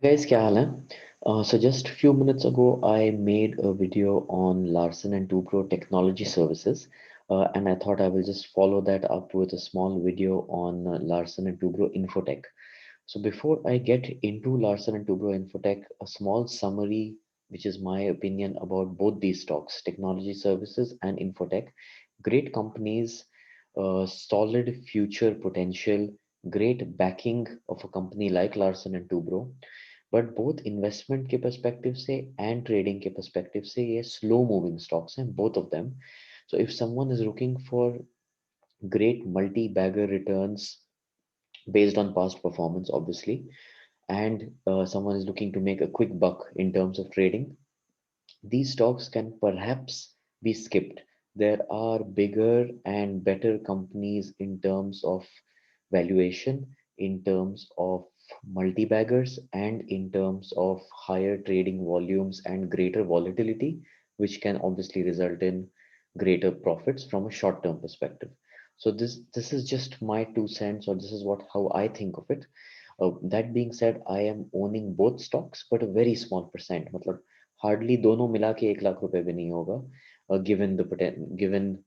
Guys, क्या हाल है? So just a few minutes ago, I made a video on Larsen and Toubro Technology Services, and I thought I will just follow that up with a small video on Larsen and Toubro Infotech. So before I get into Larsen and Toubro Infotech, a small summary, which is my opinion about both these stocks, technology services and Infotech. Great companies, solid future potential, great backing of a company like Larsen and Toubro, but both investment के perspective से and trading के perspective से ये slow moving stocks हैं both of them. So if someone is looking for great multi bagger returns based on past performance obviously, and someone is looking to make a quick buck in terms of trading, these stocks can perhaps be skipped. There are bigger and better companies in terms of valuation, in terms of multi-baggers, and in terms of higher trading volumes and greater volatility, which can obviously result in greater profits from a short-term perspective. So this is just my 2 cents, or this is what how I think of it. That being said, I am owning both stocks, but a very small percent. मतलब hardly दोनों मिला के 1 लाख रुपए भी नहीं होगा. Given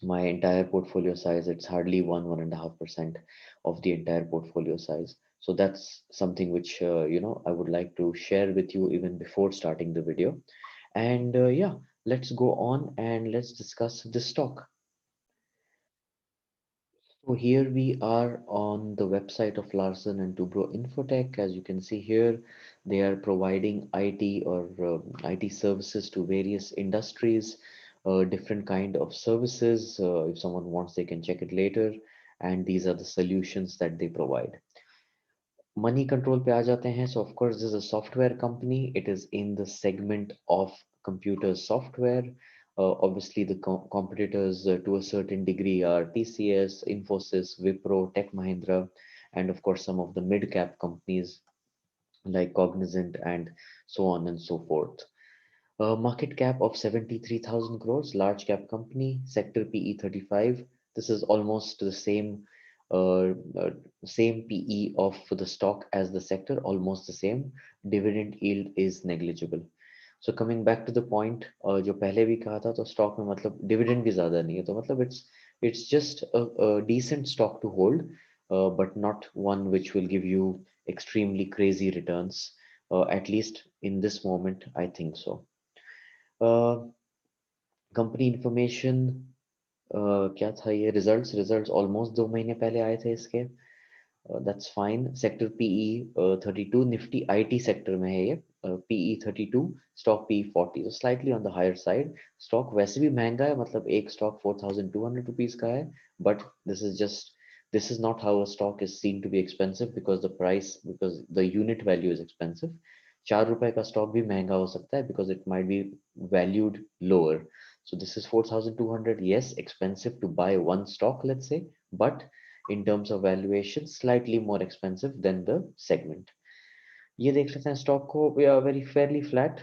my entire portfolio size, it's hardly 1.5% of the entire portfolio size. So that's something which I would like to share with you even before starting the video. And yeah, let's go on and let's discuss this stock. So here we are on the website of Larsen and Toubro Infotech. As you can see here, they are providing IT or IT services to various industries, different kind of services. If someone wants, they can check it later. And these are the solutions that they provide. Money control पे आ जाते हैं. So of course, this is a software company. It is in the segment of computer software. Obviously, the competitors to a certain degree are TCS, Infosys, Wipro, Tech Mahindra, and of course some of the mid-cap companies like Cognizant and so on and so forth. Market cap of 73,000 crores, large cap company, sector PE 35. This is almost the uh, uh, same PE of the stock as the sector, almost the same. Dividend yield is negligible. So coming back to the point, जो पहले भी कहा था, तो stock में मतलब dividend भी ज़्यादा नहीं है, तो मतलब it's just a decent stock to hold, but not one which will give you extremely crazy returns, at least in this moment, I think so. Company information क्या था ये? रिजल्ट्स ऑलमोस्ट 2 महीने पहले आए थे इसके. That's fine. Sector PE 32, Nifty IT sector में है ये. PE 32, stock PE 40, slightly on the higher side. Stock वैसे भी महंगा है, मतलब एक स्टॉक 4,200 रुपीज का है, but this is not how a stock is seen to be expensive, because the unit value is expensive. 4 रुपए का स्टॉक भी महंगा हो सकता है because it might be valued lower. So this is 4,200. Yes, expensive to buy one stock, let's say, but in terms of valuation, slightly more expensive than the segment. ये देख लेते हैं स्टॉक को. We are very fairly flat.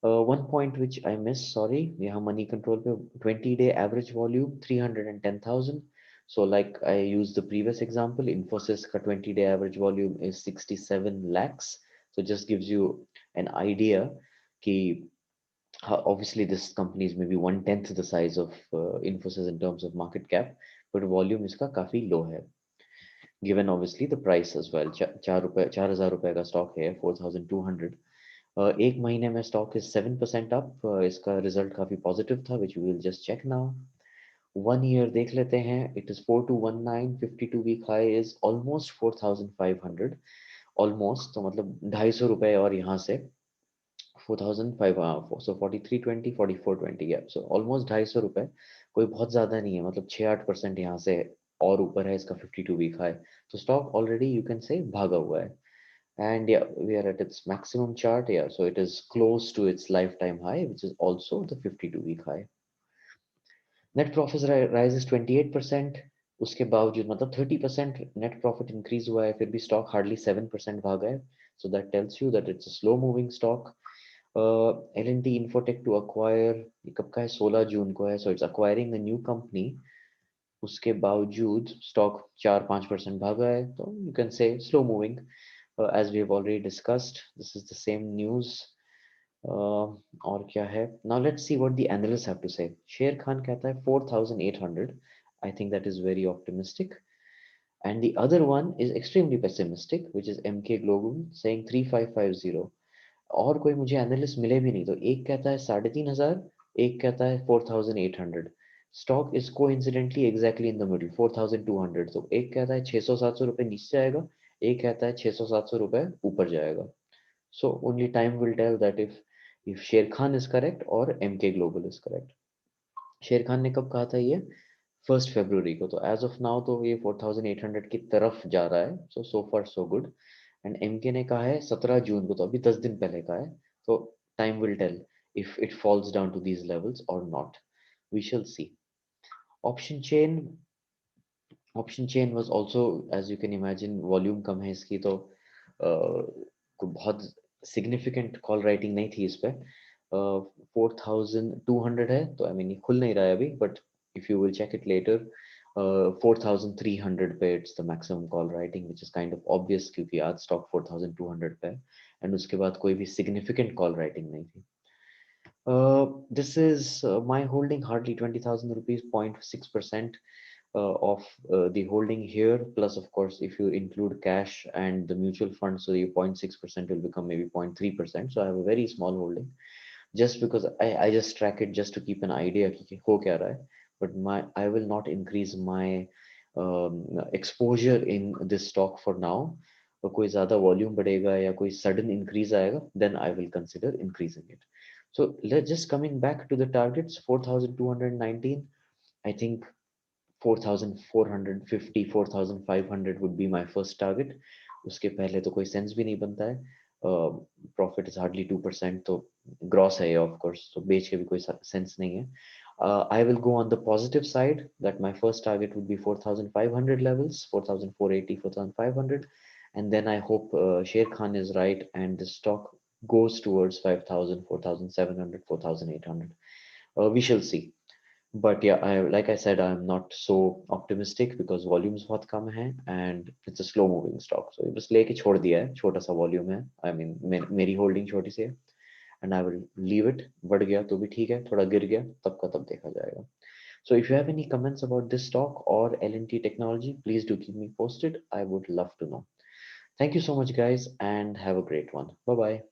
One point which I missed, sorry, यहाँ money control पे 20-day average volume 310,000. So like I used the previous example, Infosys का 20-day average volume is 67 lakhs. So just gives you an idea कि obviously this company is maybe 1/10 the size of Infosys in terms of market cap, but volume इसका काफी low है, given obviously the price as well. 4,000 रुपए का stock है, 4,200. एक महीने में स्टॉक इज 7% अप. इसका रिजल्ट काफी पॉजिटिव था, which we will just check now. 1 year देख लेते हैं. It is 4219. 52 week high is almost 4,500. Almost, तो मतलब 250 रुपए और यहाँ से 4,500. सो 4320, 4420. सो ऑलमोस्ट 250 रुपए. कोई बहुत ज्यादा नहीं है, मतलब 6-8% यहाँ से और ऊपर है इसका 52 वीक हाई. तो stock already you can say भागा हुआ है. And yeah, we are at its maximum chart. Yeah, so it is close to its lifetime high, which is also the 52-week high. Net profit rises 28%. उसके बावजूद मतलब 30% net profit increase हुआ है, फिर भी stock hardly 7% भागा है. So that tells you that it's a slow moving stock. L&T Infotech to acquire, ये कब का है? 16 जून को है. So it's acquiring a new company. उसके बावजूद stock 4-5% भागा है, तो you can say slow moving. as we have already discussed, this is the same news. और क्या है? Now let's see what the analysts have to say. शेर खान कहता है 4,800. I think that is very optimistic. And the other one is extremely pessimistic, which is MK Global saying 3,550. और कोई मुझे analyst मिले भी नहीं, तो एक कहता है 3,500, एक कहता है 4,800. स्टॉक इज को incidentally exactly in the middle 4,200. तो एक कहता है 600-700 रुपए नीचे जाएगा, एक कहता है 600-700 रुपए ऊपर जाएगा. So only time will tell that if Sher Khan is correct और एमके ग्लोबल इज करेक्ट. शेर खान ने कब कहा था ये? 1 फरवरी को. तो एज ऑफ नाउ तो ये 4,800 की तरफ जा रहा है. सो फार सो गुड. एंड एमके ने कहा है 17 जून को, तो अभी 10 दिन पहले का है. तो time will tell if it falls down to these levels or not. We shall see. Option chain, option chain was also, as you can imagine, volume कम है इसकी, तो कोई बहुत significant call writing नहीं थी इस पे. 4,200 है, तो I mean ये खुल नहीं रहा है अभी, but if you will check it later, 4,300 पे it's the maximum call writing, which is kind of obvious क्योंकि आज stock 4,200 पे है, and उसके बाद कोई भी significant call writing नहीं थी. This is my holding, hardly 20,000 rupees, 0.6% of the holding here. Plus, of course, if you include cash and the mutual fund, so your 0.6% will become maybe 0.3%. So I have a very small holding, just because I just track it just to keep an idea कि हो क्या रहा है. But I will not increase my exposure in this stock for now. कोई ज़्यादा volume बढ़ेगा या कोई sudden increase आएगा, then I will consider increasing it. So let's just coming back to the targets, 4,219. I think 4,450, 4,500 would be my first target. उसके पहले तो कोई सेंस भी नहीं बनता है. प्रॉफिट इज हार्डली 2%, तो ग्रॉस है ऑफ कोर्स, तो बेच के भी कोई सेंस नहीं है. I will go on the positive side that my first target would be 4,500 levels, 4,480, 4,500, and then I hope Sher Khan is right and the stock goes towards 5,000, 4,700, 4,800. We shall see. But yeah, like I said, I'm not so optimistic because volumes बहुत कम है and it's a slow moving stock. So बस लेके छोड़ दिया है, छोटा सा volume है. I mean मेरी holding छोटी सी है and I will leave it. बढ़ गया तो भी ठीक है, थोड़ा गिर गया तब का तब देखा जाएगा. So if you have any comments about this stock or L&T Technology, please do keep me posted. I would love to know. Thank you so much, guys, and have a great one. Bye bye.